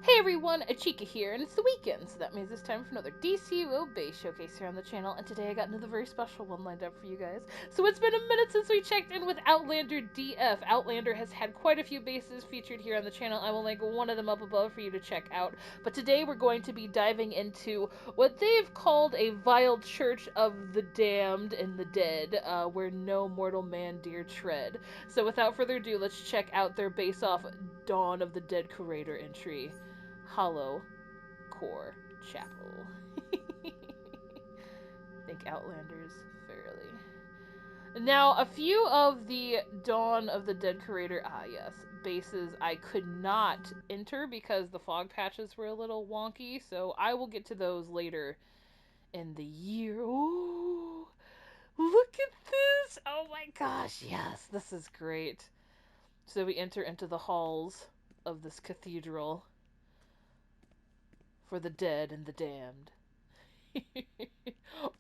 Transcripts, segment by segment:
Hey everyone, Achikah here, and it's the weekend, so that means it's time for another DCUO base showcase here on the channel, and today I got another very special one lined up for you guys. So it's been a minute since we checked in with Outlander DF. Outlander has had quite a few bases featured here on the channel. I will link one of them up above for you to check out, but today we're going to be diving into what they've called a vile church of the damned and the dead, where no mortal man dare tread. So without further ado, let's check out their base off Dawn of the Dead Curator entry. Hollowcore Chapel. Think Outlanders fairly. Now, a few of the Dawn of the Dead Curator, bases I could not enter because the fog patches were a little wonky, so I will get to those later in the year. Ooh, look at this! Oh my gosh, yes, this is great. So we enter into the halls of this cathedral for the dead and the damned.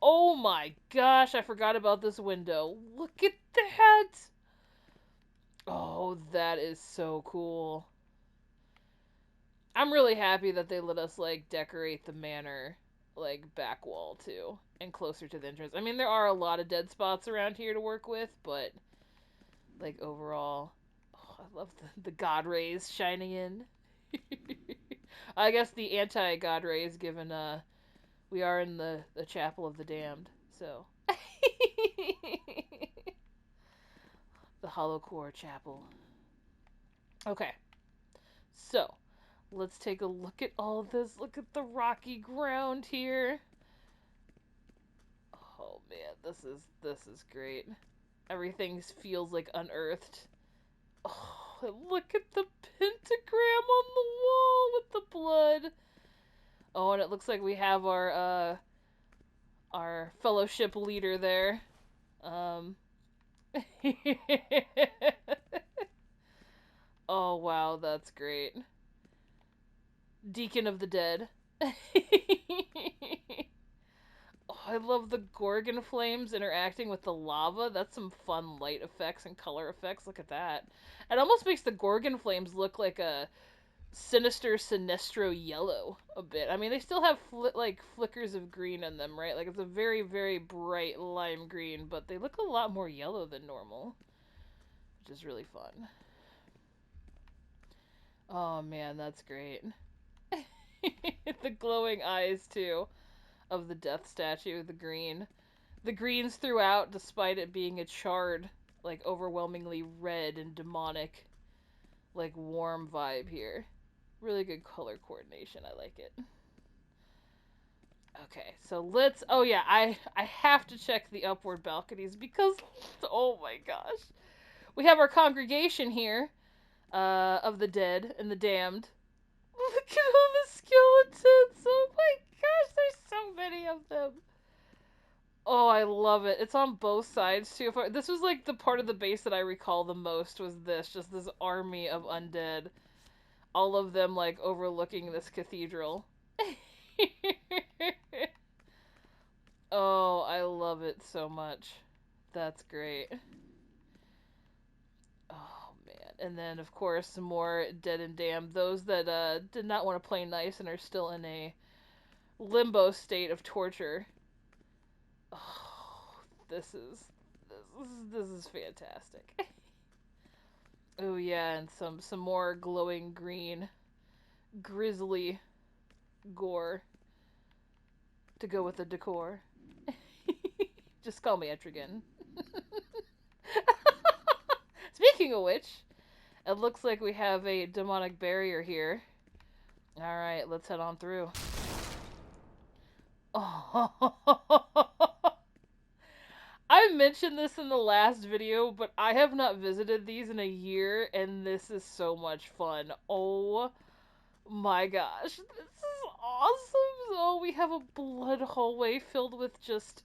Oh my gosh, I forgot about this window. Look at that! Oh, that is so cool. I'm really happy that they let us, like, decorate the manor, like, back wall, too. And closer to the entrance. I mean, there are a lot of dead spots around here to work with, but, like, overall, oh, I love the god rays shining in. I guess the anti-god rays, given, we are in the Chapel of the Damned, so. The Hollowcore Chapel. Okay, so let's take a look at all this. Look at the rocky ground here. Oh man, this is great. Everything feels like unearthed. Oh, and look at the pentagram on the wall with the blood. Oh, and it looks like we have our fellowship leader there. Oh wow, that's great. Deacon of the Dead. Oh, I love the Gorgon flames interacting with the lava. That's some fun light effects and color effects. Look at that. It almost makes the Gorgon flames look like a sinister Sinestro yellow a bit. I mean, they still have like flickers of green in them, right? Like it's a very, very bright lime green, but they look a lot more yellow than normal, which is really fun. Oh man, that's great. The glowing eyes too of the death statue, the green. The greens throughout, despite it being a charred, like overwhelmingly red and demonic, like warm vibe here. Really good color coordination. I like it. Okay, so let's. Oh yeah, I have to check the upward balconies because oh my gosh, we have our congregation here, of the dead and the damned. Look at all the skeletons. Oh my gosh, there's so many of them. Oh, I love it. It's on both sides too. This was like the part of the base that I recall the most was this, just this army of undead. All of them like overlooking this cathedral. Oh, I love it so much. That's great. Oh man. And then of course some more dead and damned. Those that did not want to play nice and are still in a limbo state of torture. Oh, this is fantastic. Oh yeah, and some more glowing green, grisly gore to go with the decor. Just call me Etrigan. Speaking of which, it looks like we have a demonic barrier here. Alright, let's head on through. Oh. I mentioned this in the last video, but I have not visited these in a year, and this is so much fun. Oh my gosh, this is awesome! Oh, we have a blood hallway filled with just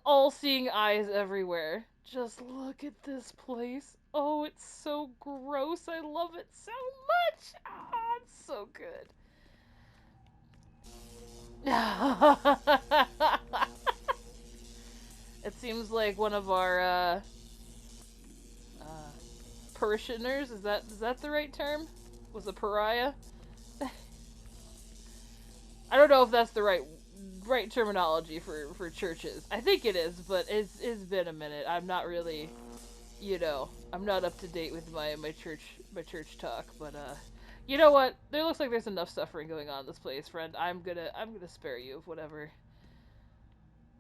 all-seeing eyes everywhere. Just look at this place. Oh, it's so gross. I love it so much. Ah, it's so good. It seems like one of our parishioners, is that the right term? Was a pariah? I don't know if that's the right terminology for churches. I think it is, but it's been a minute. I'm not really, I'm not up to date with my church talk, but you know what? There looks like there's enough suffering going on in this place, friend. I'm gonna spare you of whatever,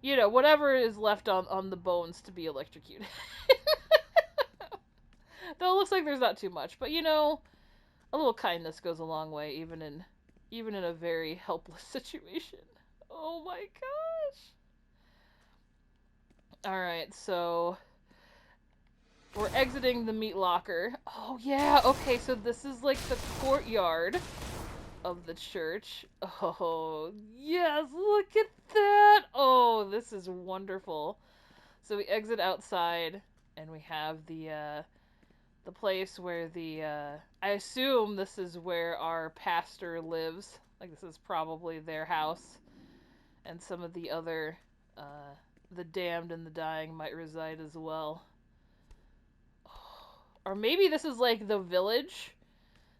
whatever is left on the bones to be electrocuted. Though it looks like there's not too much, but a little kindness goes a long way, even in a very helpless situation. Oh my gosh. Alright, so we're exiting the meat locker. Oh yeah, okay, so this is like the courtyard of the church. Oh, yes, look at that. Oh, this is wonderful. So we exit outside and we have the place where I assume this is where our pastor lives. Like, this is probably their house. And some of the other, the damned and the dying might reside as well. Or maybe this is like the village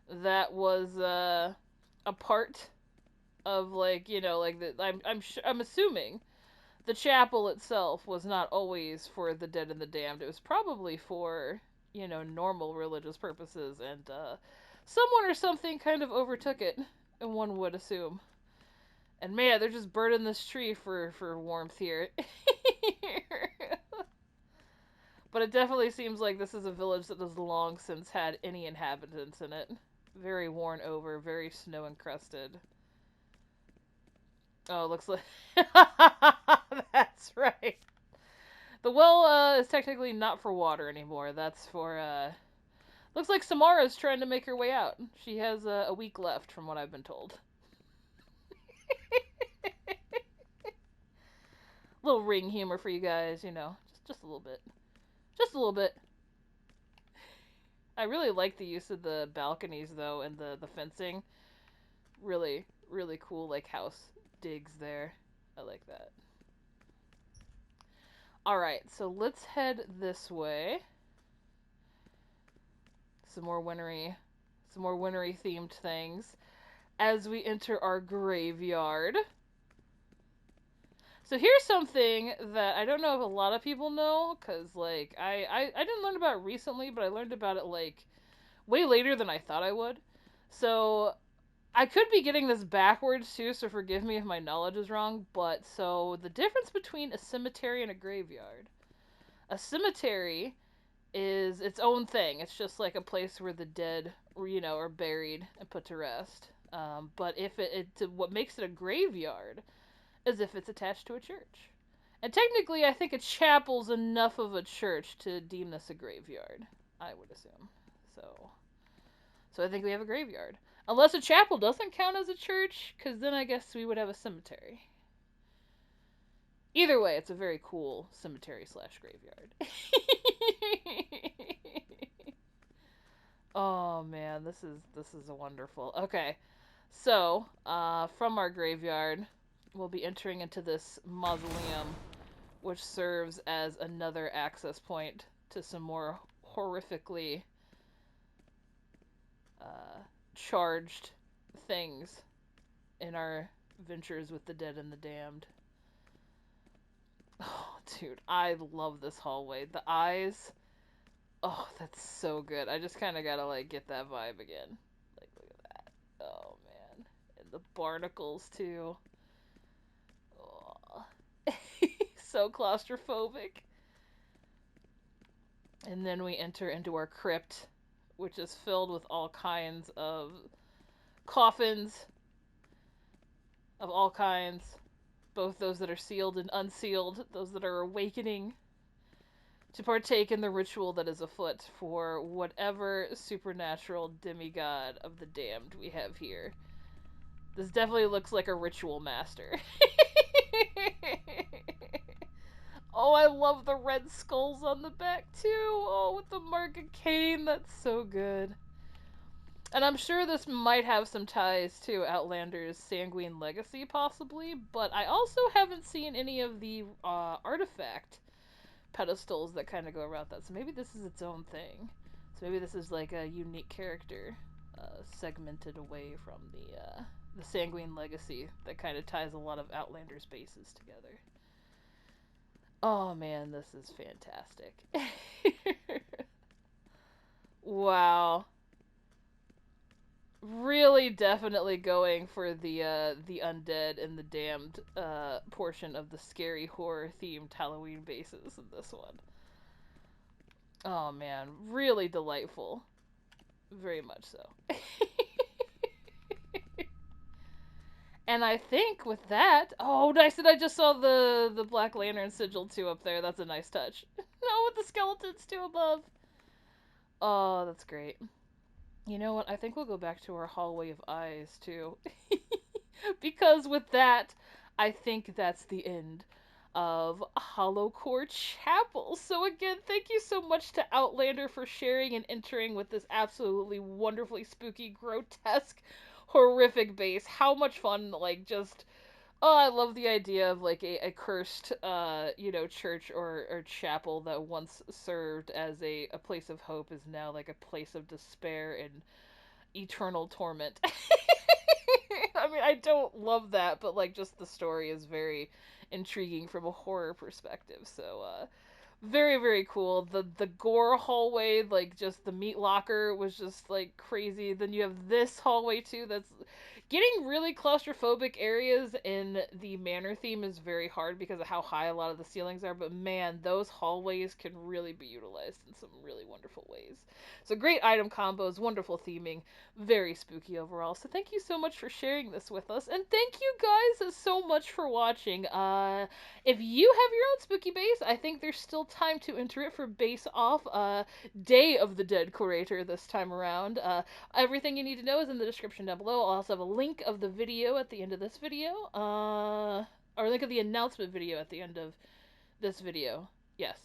that was, a part of, like, I'm assuming the chapel itself was not always for the dead and the damned. It was probably for, normal religious purposes, and someone or something kind of overtook it, and one would assume. And man, they're just burning this tree for warmth here. But it definitely seems like this is a village that has long since had any inhabitants in it. Very worn over, very snow encrusted. Oh, looks like... That's right. The well is technically not for water anymore. That's for... Looks like Samara's trying to make her way out. She has a week left, from what I've been told. Little ring humor for you guys, just a little bit. Just a little bit. I really like the use of the balconies, though, and the fencing. Really, really cool, like, house digs there. I like that. Alright, so let's head this way. Some more wintry themed things as we enter our graveyard. So here's something that I don't know if a lot of people know, because, like, I didn't learn about it recently, but I learned about it, like, way later than I thought I would. So I could be getting this backwards, too, so forgive me if my knowledge is wrong, but so the difference between a cemetery and a graveyard. A cemetery is its own thing. It's just like a place where the dead, are buried and put to rest. But if what makes it a graveyard is if it's attached to a church. And technically, I think a chapel's enough of a church to deem this a graveyard, I would assume. So I think we have a graveyard. Unless a chapel doesn't count as a church, because then I guess we would have a cemetery. Either way, it's a very cool cemetery/graveyard. Oh man, this is a wonderful. Okay, so from our graveyard, we'll be entering into this mausoleum, which serves as another access point to some more horrifically charged things in our ventures with the dead and the damned. Oh, dude, I love this hallway. The eyes. Oh, that's so good. I just kind of gotta, like, get that vibe again. Like, look at that. Oh, man. And the barnacles, too. Oh. So claustrophobic. And then we enter into our crypt, which is filled with all kinds of coffins of all kinds. Both those that are sealed and unsealed, those that are awakening to partake in the ritual that is afoot for whatever supernatural demigod of the damned we have here. This definitely looks like a ritual master. Oh, I love the red skulls on the back too. Oh, with the mark of Cain, that's so good. And I'm sure this might have some ties to Outlander's Sanguine Legacy, possibly, but I also haven't seen any of the artifact pedestals that kind of go around that. So maybe this is its own thing. So maybe this is like a unique character segmented away from the Sanguine Legacy that kind of ties a lot of Outlander's bases together. Oh man, this is fantastic. Wow. Really definitely going for the undead and the damned portion of the scary horror themed Halloween bases in this one. Oh man, really delightful. Very much so. And I think with that, oh nice, and I just saw the Black Lantern sigil too up there. That's a nice touch. No, with the skeletons too above. Oh, that's great. You know what? I think we'll go back to our hallway of eyes too. Because with that, I think that's the end of Hollowcore Chapel. So again, thank you so much to Outlander for sharing and entering with this absolutely wonderfully spooky, grotesque, horrific base. How much fun, like, just... Oh, I love the idea of, like, a cursed, church or chapel that once served as a place of hope is now, like, a place of despair and eternal torment. I mean, I don't love that, but like just the story is very intriguing from a horror perspective. So very very cool. The gore hallway, like just the meat locker was just like crazy. Then you have this hallway too that's getting really claustrophobic areas in the manor theme is very hard because of how high a lot of the ceilings are, but man, those hallways can really be utilized in some really wonderful ways. So great item combos, wonderful theming, very spooky overall. So thank you so much for sharing this with us, and thank you guys so much for watching. If you have your own spooky base, I think there's still time to enter it for base off Day of the Dead Curator this time around. Everything you need to know is in the description down below. I'll also have a link of the video at the end of this video, or a link of the announcement video at the end of this video. Yes.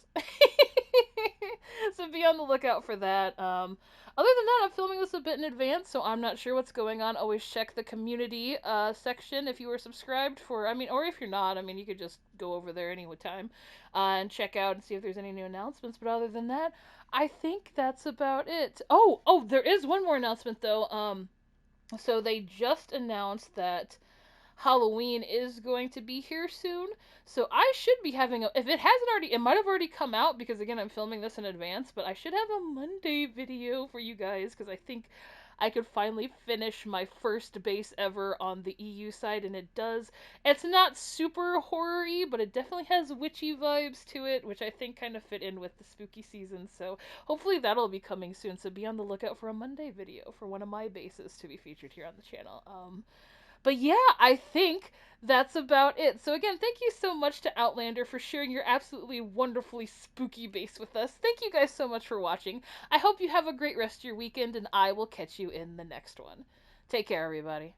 So be on the lookout for that. Other than that, I'm filming this a bit in advance, so I'm not sure what's going on. Always check the community section if you were subscribed for, I mean, or if you're not, I mean, you could just go over there any time and check out and see if there's any new announcements. But other than that, I think that's about it. Oh, there is one more announcement, though. So they just announced that Halloween is going to be here soon. So I should be having if it hasn't already, it might have already come out because again, I'm filming this in advance, but I should have a Monday video for you guys because I think I could finally finish my first base ever on the EU side, and it does. It's not super horror-y, but it definitely has witchy vibes to it, which I think kind of fit in with the spooky season, so hopefully that'll be coming soon, so be on the lookout for a Monday video for one of my bases to be featured here on the channel. But yeah, I think that's about it. So again, thank you so much to Outlander for sharing your absolutely wonderfully spooky base with us. Thank you guys so much for watching. I hope you have a great rest of your weekend, and I will catch you in the next one. Take care, everybody.